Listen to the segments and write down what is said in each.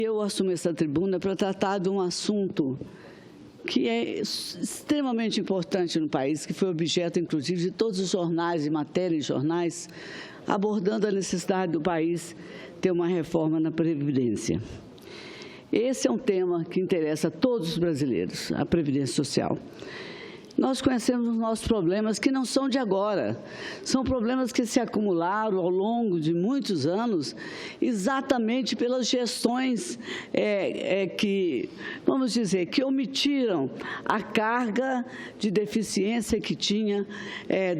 Eu assumi essa tribuna para tratar de um assunto que é extremamente importante no país, que foi objeto, inclusive, de todos os jornais e matérias em jornais, abordando a necessidade do país ter uma reforma na Previdência. Esse é um tema que interessa a todos os brasileiros, a Previdência Social. Nós conhecemos os nossos problemas, que não são de agora, são problemas que se acumularam ao longo de muitos anos, exatamente pelas gestões que, vamos dizer, que omitiram a carga de deficiência que tinha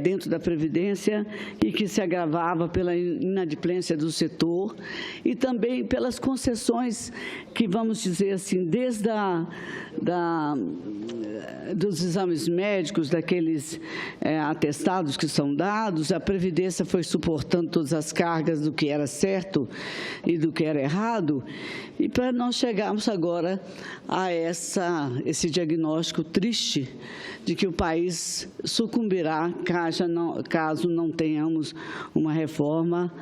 dentro da Previdência e que se agravava pela inadimplência do setor e também pelas concessões que, vamos dizer assim, desde dos exames médicos, daqueles atestados que são dados, a Previdência foi suportando todas as cargas do que era certo e do que era errado, e para nós chegarmos agora a esse diagnóstico triste de que o país sucumbirá caso não tenhamos uma reforma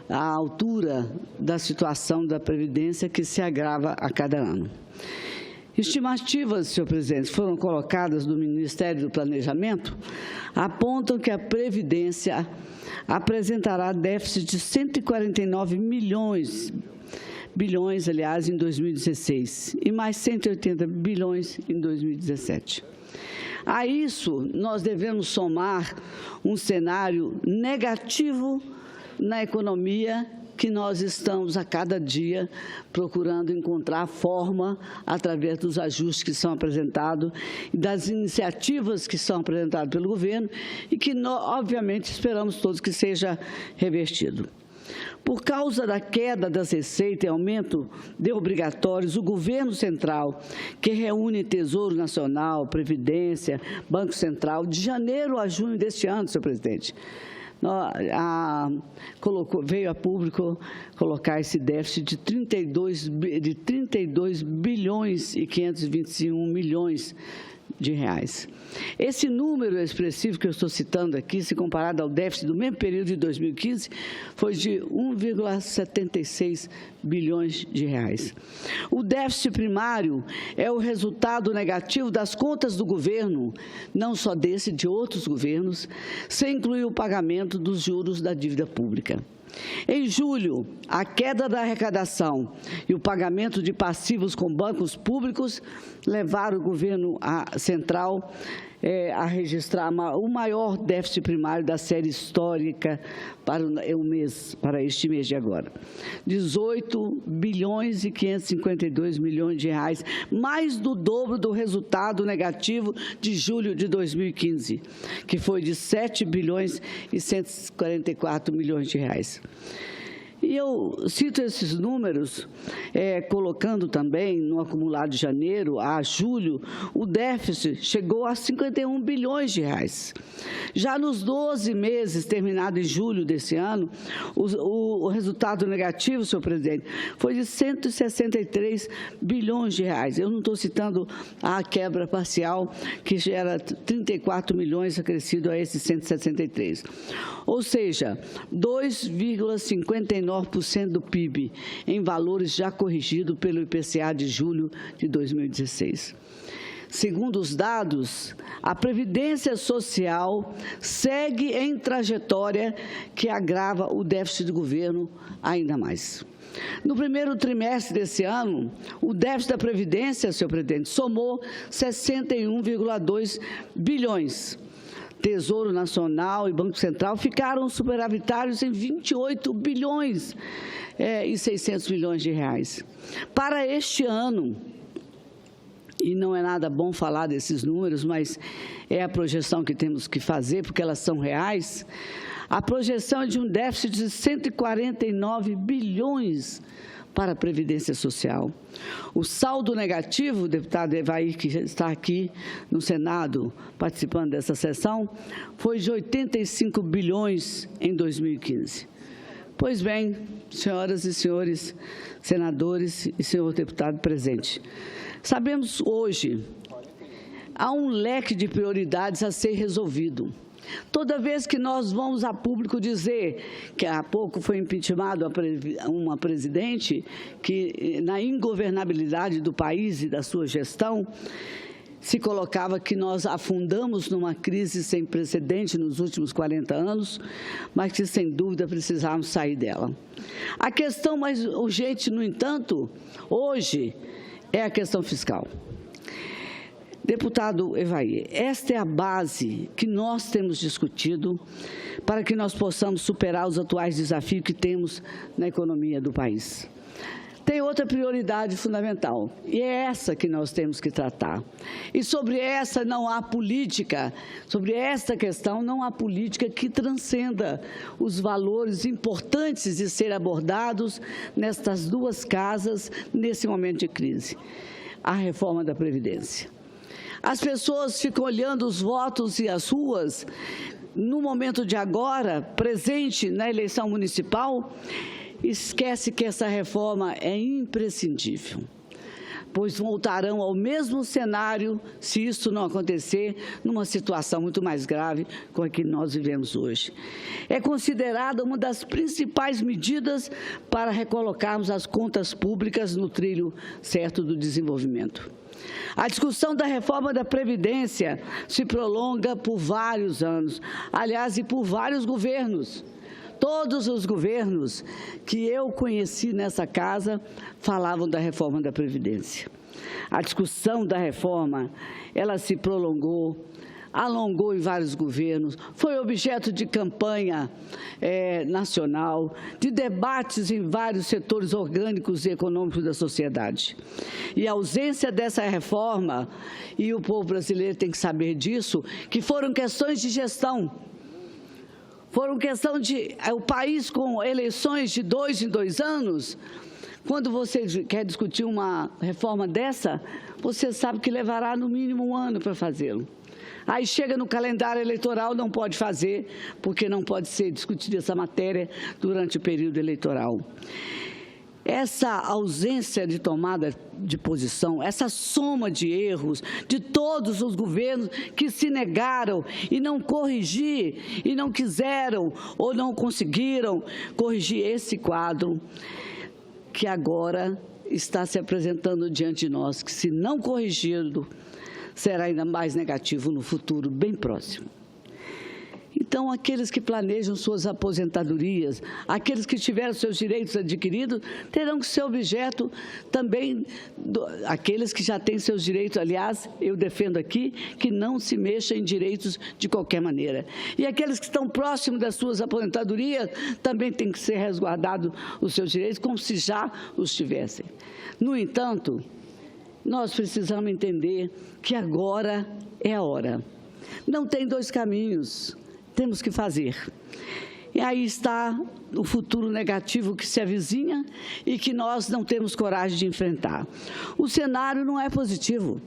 à altura da situação da Previdência que se agrava a cada ano. Estimativas, senhor presidente, foram colocadas do Ministério do Planejamento, apontam que a Previdência apresentará déficit de 149 bilhões, aliás, em 2016, e mais 180 bilhões em 2017. A isso, nós devemos somar um cenário negativo na economia que nós estamos a cada dia procurando encontrar forma através dos ajustes que são apresentados e das iniciativas que são apresentadas pelo governo e que, obviamente, esperamos todos que seja revertido. Por causa da queda das receitas e aumento de obrigatórios, o governo central, que reúne Tesouro Nacional, Previdência, Banco Central, de janeiro a junho deste ano, senhor presidente, veio a público colocar esse déficit de 32 bilhões e 521 milhões de reais. Esse número expressivo que eu estou citando aqui, se comparado ao déficit do mesmo período de 2015, foi de 1,76 bilhões de reais. O déficit primário é o resultado negativo das contas do governo, não só desse, de outros governos, sem incluir o pagamento dos juros da dívida pública. Em julho, a queda da arrecadação e o pagamento de passivos com bancos públicos levaram o governo central a registrar o maior déficit primário da série histórica para este mês de agora. 18 bilhões e 552 milhões de reais, mais do dobro do resultado negativo de julho de 2015, que foi de 7 bilhões e 144 milhões de reais. E eu cito esses números, colocando também no acumulado de janeiro a julho, o déficit chegou a 51 bilhões de reais. Já nos 12 meses, terminado em julho desse ano, o resultado negativo, senhor presidente, foi de 163 bilhões de reais. Eu não estou citando a quebra parcial, que gera 34 milhões acrescido a esses 163. Ou seja, 2,59% do PIB, em valores já corrigidos pelo IPCA de julho de 2016. Segundo os dados, a Previdência Social segue em trajetória que agrava o déficit do governo ainda mais. No primeiro trimestre desse ano, o déficit da Previdência, senhor presidente, somou 61,2 bilhões. Tesouro Nacional e Banco Central ficaram superavitários em 28 bilhões e 600 milhões de reais. Para este ano, e não é nada bom falar desses números, mas é a projeção que temos que fazer, porque elas são reais, a projeção é de um déficit de 149 bilhões para a Previdência Social. O saldo negativo, o deputado Evair, que está aqui no Senado participando dessa sessão, foi de 85 bilhões em 2015. Pois bem, senhoras e senhores senadores e senhor deputado presente, sabemos hoje, há um leque de prioridades a ser resolvido. Toda vez que nós vamos a público dizer que há pouco foi impeachmentado uma presidente que, na ingovernabilidade do país e da sua gestão, se colocava que nós afundamos numa crise sem precedente nos últimos 40 anos, mas que, sem dúvida, precisávamos sair dela. A questão mais urgente, no entanto, hoje, é a questão fiscal. Deputado Evair, esta é a base que nós temos discutido para que nós possamos superar os atuais desafios que temos na economia do país. Tem outra prioridade fundamental, e é essa que nós temos que tratar. E sobre essa não há política, sobre esta questão não há política que transcenda os valores importantes de ser abordados nestas duas casas, nesse momento de crise. A reforma da Previdência. As pessoas ficam olhando os votos e as ruas, no momento de agora, presente na eleição municipal, esquece que essa reforma é imprescindível, pois voltarão ao mesmo cenário se isso não acontecer, numa situação muito mais grave com a que nós vivemos hoje. É considerada uma das principais medidas para recolocarmos as contas públicas no trilho certo do desenvolvimento. A discussão da reforma da Previdência se prolonga por vários anos, aliás, e por vários governos. Todos os governos que eu conheci nessa casa falavam da reforma da Previdência. A discussão da reforma, ela se prolongou, alongou em vários governos, foi objeto de campanha nacional, de debates em vários setores orgânicos e econômicos da sociedade. E a ausência dessa reforma, e o povo brasileiro tem que saber disso, que foram questões de gestão. Foram questão de o país com eleições de 2 em 2 anos. Quando você quer discutir uma reforma dessa, você sabe que levará no mínimo 1 ano para fazê-lo. Aí chega no calendário eleitoral, não pode fazer, porque não pode ser discutida essa matéria durante o período eleitoral. Essa ausência de tomada de posição, essa soma de erros de todos os governos que se negaram e não corrigir, e não quiseram ou não conseguiram corrigir esse quadro, que agora está se apresentando diante de nós, que se não corrigido, será ainda mais negativo no futuro bem próximo. Então, aqueles que planejam suas aposentadorias, aqueles que tiveram seus direitos adquiridos, terão que ser objeto também, aqueles que já têm seus direitos, aliás, eu defendo aqui que não se mexa em direitos de qualquer maneira. E aqueles que estão próximos das suas aposentadorias, também têm que ser resguardados os seus direitos, como se já os tivessem. No entanto, nós precisamos entender que agora é a hora. Não tem 2 caminhos. Temos que fazer. E aí está o futuro negativo que se avizinha e que nós não temos coragem de enfrentar. O cenário não é positivo.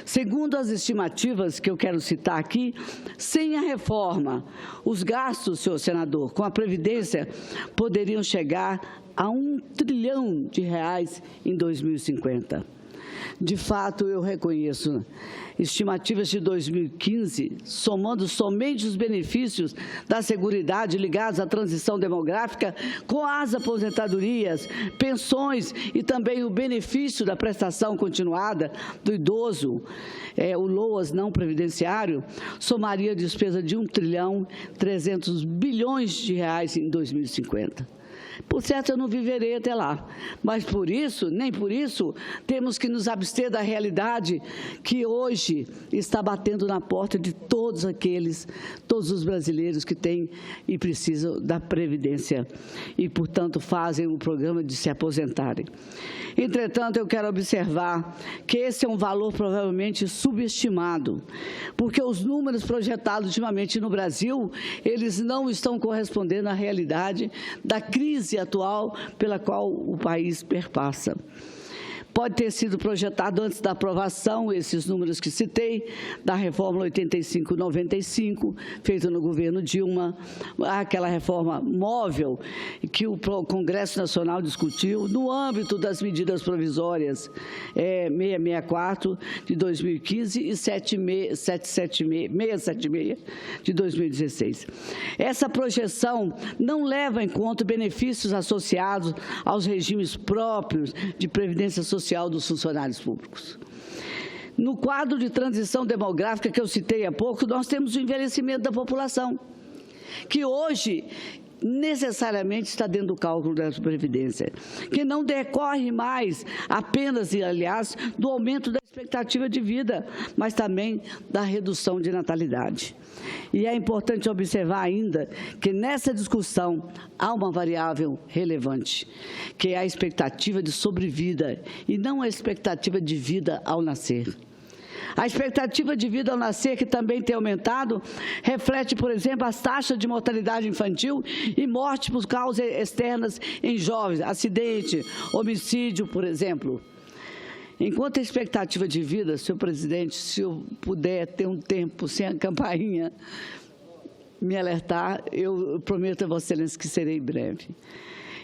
Segundo as estimativas que eu quero citar aqui, sem a reforma, os gastos, senhor senador, com a Previdência poderiam chegar a R$1 trilhão em 2050. De fato, eu reconheço estimativas de 2015, somando somente os benefícios da Seguridade ligados à transição demográfica com as aposentadorias, pensões e também o benefício da prestação continuada do idoso, o LOAS não previdenciário, somaria a despesa de R$1,3 trilhão em 2050. Por certo, eu não viverei até lá, mas por isso, nem por isso, temos que nos abster da realidade que hoje está batendo na porta de todos os brasileiros que têm e precisam da Previdência e, portanto, fazem o programa de se aposentarem. Entretanto, eu quero observar que esse é um valor provavelmente subestimado, porque os números projetados ultimamente no Brasil, eles não estão correspondendo à realidade da crise atual pela qual o país perpassa. pode ter sido projetado antes da aprovação, esses números que citei, da reforma 85-95, feita no governo Dilma, aquela reforma móvel que o Congresso Nacional discutiu no âmbito das medidas provisórias 664 de 2015 e 676 de 2016. Essa projeção não leva em conta benefícios associados aos regimes próprios de previdência social dos funcionários públicos. No quadro de transição demográfica que eu citei há pouco, nós temos o envelhecimento da população, que hoje necessariamente está dentro do cálculo da Previdência, que não decorre mais apenas e, aliás, do aumento da expectativa de vida, mas também da redução de natalidade. E é importante observar ainda que nessa discussão há uma variável relevante, que é a expectativa de sobrevida e não a expectativa de vida ao nascer. A expectativa de vida ao nascer, que também tem aumentado, reflete, por exemplo, as taxas de mortalidade infantil e morte por causas externas em jovens, acidente, homicídio, por exemplo. Enquanto a expectativa de vida, senhor presidente, se eu puder ter um tempo sem a campainha me alertar, eu prometo a Vossa Excelência que serei breve.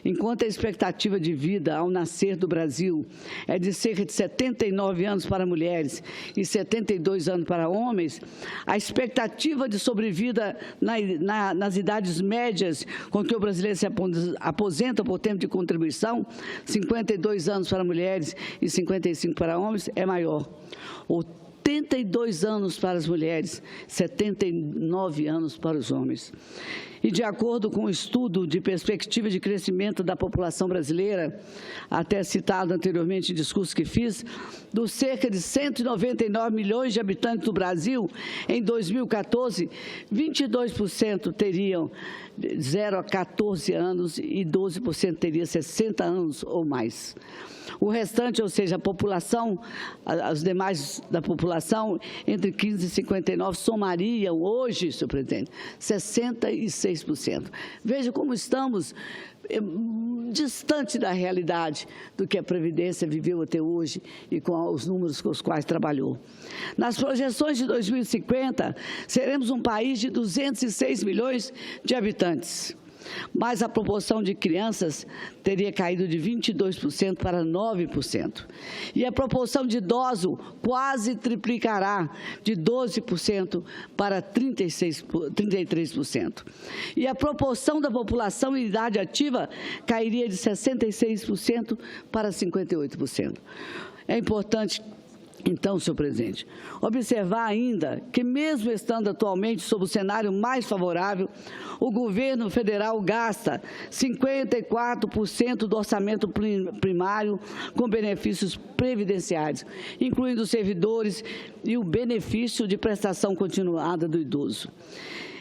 Enquanto a expectativa de vida ao nascer do Brasil é de cerca de 79 anos para mulheres e 72 anos para homens, a expectativa de sobrevida nas idades médias com que o brasileiro se aposenta por tempo de contribuição, 52 anos para mulheres e 55 para homens, é maior. 82 anos para as mulheres, 79 anos para os homens. E, de acordo com o estudo de perspectiva de crescimento da população brasileira, até citado anteriormente em discurso que fiz, dos cerca de 199 milhões de habitantes do Brasil, em 2014, 22% teriam 0 a 14 anos e 12% teria 60 anos ou mais. O restante, ou seja, a população, os demais da população, entre 15 e 59, somariam hoje, senhor presidente, 66%. Veja como estamos distante da realidade do que a Previdência viveu até hoje e com os números com os quais trabalhou. Nas projeções de 2050, seremos um país de 206 milhões de habitantes. Mas a proporção de crianças teria caído de 22% para 9%. E a proporção de idosos quase triplicará, de 12% para 33%. E a proporção da população em idade ativa cairia de 66% para 58%. É importante, então, senhor presidente, observar ainda que, mesmo estando atualmente sob o cenário mais favorável, o governo federal gasta 54% do orçamento primário com benefícios previdenciários, incluindo os servidores e o benefício de prestação continuada do idoso.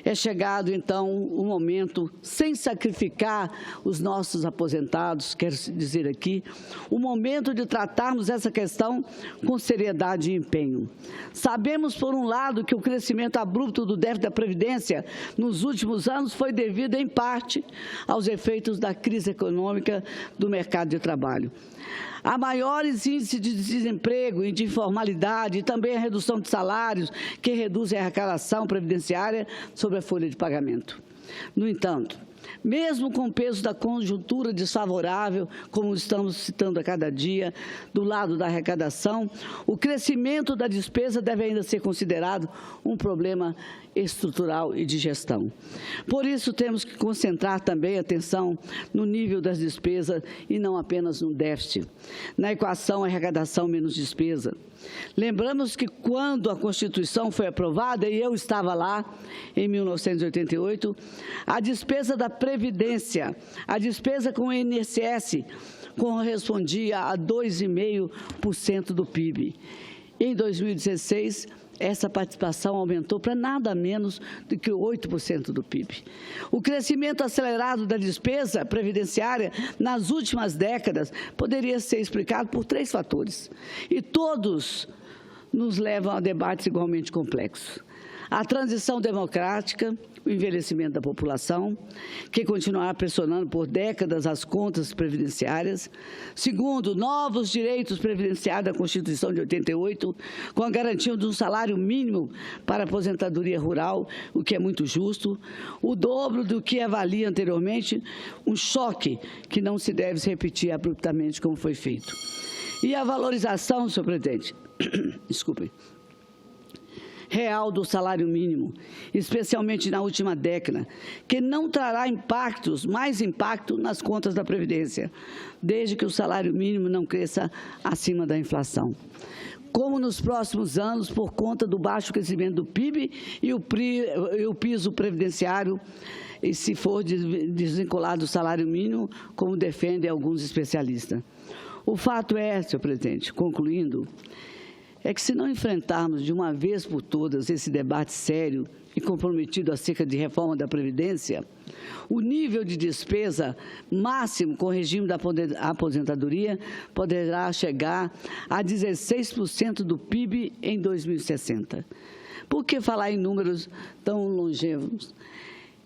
É chegado, então, o momento, sem sacrificar os nossos aposentados, quero dizer aqui, o momento de tratarmos essa questão com seriedade e empenho. Sabemos, por um lado, que o crescimento abrupto do déficit da Previdência nos últimos anos foi devido, em parte, aos efeitos da crise econômica do mercado de trabalho. Há maiores índices de desemprego e de informalidade e também a redução de salários que reduzem a arrecadação previdenciária sobre a folha de pagamento. No entanto, mesmo com o peso da conjuntura desfavorável, como estamos citando a cada dia, do lado da arrecadação, o crescimento da despesa deve ainda ser considerado um problema estrutural e de gestão. Por isso, temos que concentrar também a atenção no nível das despesas e não apenas no déficit. Na equação arrecadação menos despesa. Lembramos que quando a Constituição foi aprovada, e eu estava lá em 1988, a despesa da Previdência, a despesa com o INSS, correspondia a 2,5% do PIB. Em 2016, essa participação aumentou para nada menos do que 8% do PIB. O crescimento acelerado da despesa previdenciária nas últimas décadas poderia ser explicado por 3 fatores, e todos nos levam a debates igualmente complexos. A transição democrática, o envelhecimento da população, que continuará pressionando por décadas as contas previdenciárias. Segundo, novos direitos previdenciários da Constituição de 88, com a garantia de um salário mínimo para a aposentadoria rural, o que é muito justo. O dobro do que avalia anteriormente, um choque que não se deve se repetir abruptamente como foi feito. E a valorização, senhor presidente, desculpe, real do salário mínimo, especialmente na última década, que não trará mais impacto nas contas da Previdência, desde que o salário mínimo não cresça acima da inflação. Como nos próximos anos, por conta do baixo crescimento do PIB e o piso previdenciário, e se for desvinculado do salário mínimo, como defendem alguns especialistas. O fato é, senhor presidente, concluindo, é que se não enfrentarmos de uma vez por todas esse debate sério e comprometido acerca de reforma da Previdência, o nível de despesa máximo com o regime da aposentadoria poderá chegar a 16% do PIB em 2060. Por que falar em números tão longevos?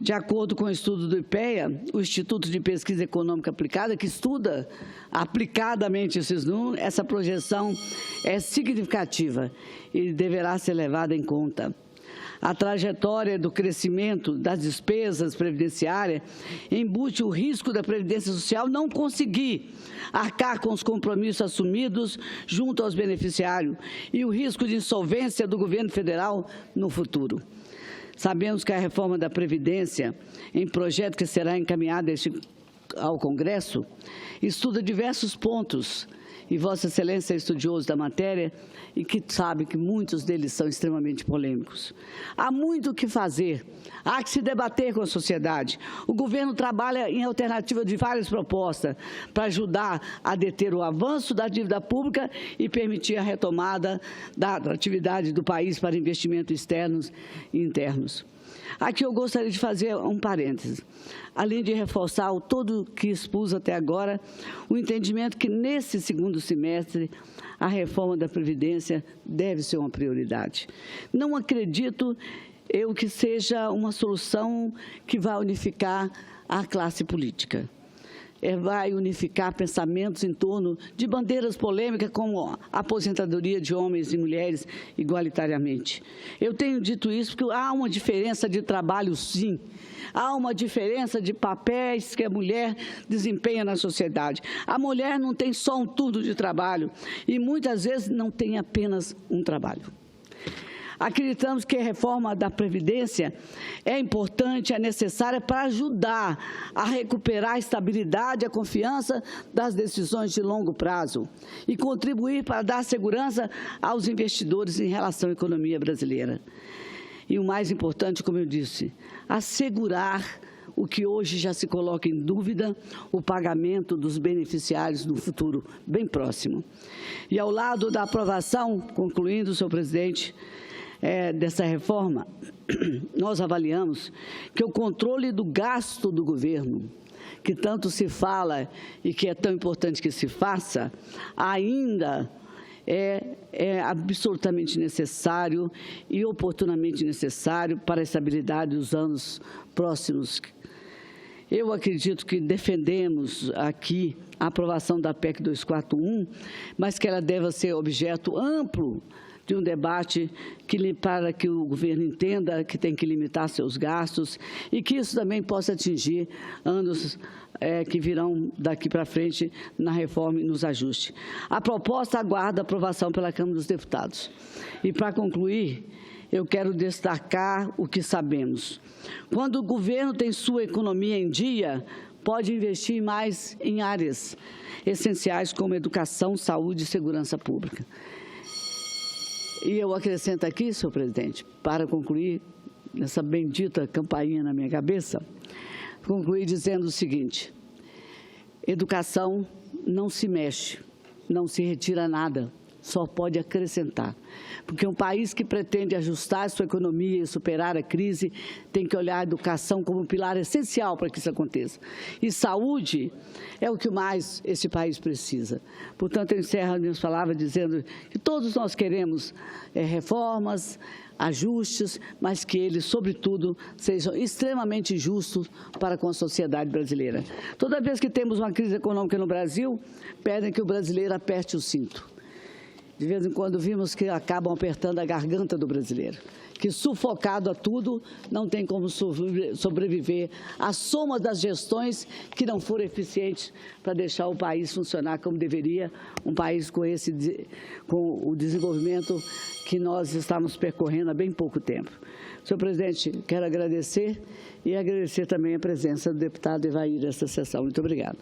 De acordo com o estudo do IPEA, o Instituto de Pesquisa Econômica Aplicada, que estuda aplicadamente esses números, essa projeção é significativa e deverá ser levada em conta. A trajetória do crescimento das despesas previdenciárias embute o risco da Previdência Social não conseguir arcar com os compromissos assumidos junto aos beneficiários e o risco de insolvência do governo federal no futuro. Sabemos que a reforma da Previdência, em projeto que será encaminhado ao Congresso, estuda diversos pontos, e Vossa Excelência é estudioso da matéria e que sabe que muitos deles são extremamente polêmicos. Há muito o que fazer, há que se debater com a sociedade. O governo trabalha em alternativa de várias propostas para ajudar a deter o avanço da dívida pública e permitir a retomada da atividade do país para investimentos externos e internos. Aqui eu gostaria de fazer um parêntese. Além de reforçar o todo que expus até agora, o entendimento que nesse segundo semestre a reforma da Previdência deve ser uma prioridade. Não acredito eu que seja uma solução que vai unificar a classe política. Vai unificar pensamentos em torno de bandeiras polêmicas como a aposentadoria de homens e mulheres igualitariamente. Eu tenho dito isso porque há uma diferença de trabalho, sim. Há uma diferença de papéis que a mulher desempenha na sociedade. A mulher não tem só um turno de trabalho e muitas vezes não tem apenas um trabalho. Acreditamos que a reforma da Previdência é importante, é necessária para ajudar a recuperar a estabilidade e a confiança das decisões de longo prazo e contribuir para dar segurança aos investidores em relação à economia brasileira. E o mais importante, como eu disse, assegurar o que hoje já se coloca em dúvida, o pagamento dos beneficiários no futuro bem próximo. E ao lado da aprovação, concluindo, senhor presidente, dessa reforma, nós avaliamos que o controle do gasto do governo, que tanto se fala e que é tão importante que se faça, ainda é absolutamente necessário e oportunamente necessário para a estabilidade dos anos próximos. Eu acredito que defendemos aqui a aprovação da PEC 241, mas que ela deve ser objeto amplo de um debate para que o governo entenda que tem que limitar seus gastos e que isso também possa atingir anos que virão daqui para frente na reforma e nos ajustes. A proposta aguarda aprovação pela Câmara dos Deputados. E, para concluir, eu quero destacar o que sabemos. Quando o governo tem sua economia em dia, pode investir mais em áreas essenciais como educação, saúde e segurança pública. E eu acrescento aqui, senhor presidente, para concluir essa bendita campainha na minha cabeça, concluir dizendo o seguinte: educação não se mexe, não se retira nada, só pode acrescentar. Porque um país que pretende ajustar sua economia e superar a crise tem que olhar a educação como um pilar essencial para que isso aconteça. E saúde é o que mais esse país precisa. Portanto, eu encerro as minhas palavras dizendo que todos nós queremos reformas, ajustes, mas que eles, sobretudo, sejam extremamente justos para com a sociedade brasileira. Toda vez que temos uma crise econômica no Brasil, pedem que o brasileiro aperte o cinto. De vez em quando vimos que acabam apertando a garganta do brasileiro, que sufocado a tudo, não tem como sobreviver à soma das gestões que não foram eficientes para deixar o país funcionar como deveria, um país com o desenvolvimento que nós estamos percorrendo há bem pouco tempo. Senhor presidente, quero agradecer e agradecer também a presença do deputado Evair nesta sessão. Muito obrigada.